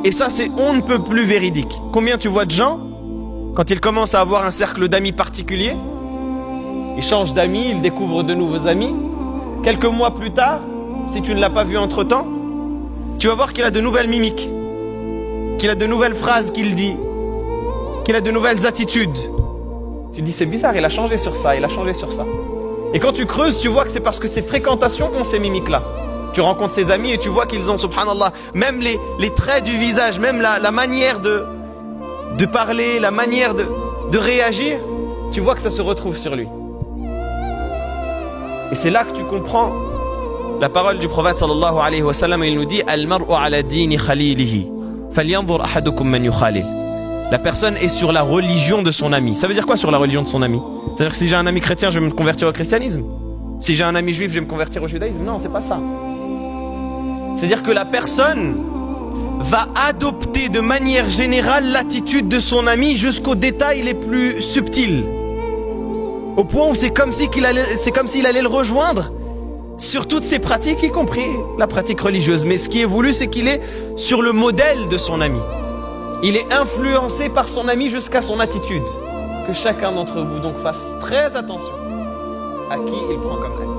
Et ça, c'est on ne peut plus véridique. Combien tu vois de gens, quand ils commencent à avoir un cercle d'amis particulier, ils changent d'amis, ils découvrent de nouveaux amis. Quelques mois plus tard, si tu ne l'as pas vu entre-temps, tu vas voir qu'il a de nouvelles mimiques, qu'il a de nouvelles phrases qu'il dit, qu'il a de nouvelles attitudes. Tu te dis, c'est bizarre, il a changé sur ça, il a changé sur ça. Et quand tu creuses, tu vois que c'est parce que ses fréquentations ont ces mimiques-là. Tu rencontres ses amis et tu vois qu'ils ont, subhanallah, même les traits du visage, même la manière de parler, la manière de réagir, tu vois que ça se retrouve sur lui. Et c'est là que tu comprends la parole du prophète sallallahu alayhi wa sallam. Il nous dit Al-mar'u ala dini khalilihi falyanzur ahadukum man yukhalil. La personne est sur la religion de son ami. Ça veut dire quoi sur la religion de son ami? C'est-à-dire que si j'ai un ami chrétien, je vais me convertir au christianisme. Si j'ai un ami juif, je vais me convertir au judaïsme. Non, c'est pas ça. C'est-à-dire que la personne va adopter de manière générale l'attitude de son ami jusqu'aux détails les plus subtils. Au point où c'est comme s'il allait le rejoindre sur toutes ses pratiques, y compris la pratique religieuse. Mais ce qui est voulu, c'est qu'il est sur le modèle de son ami. Il est influencé par son ami jusqu'à son attitude. Que chacun d'entre vous donc fasse très attention à qui il prend comme ami.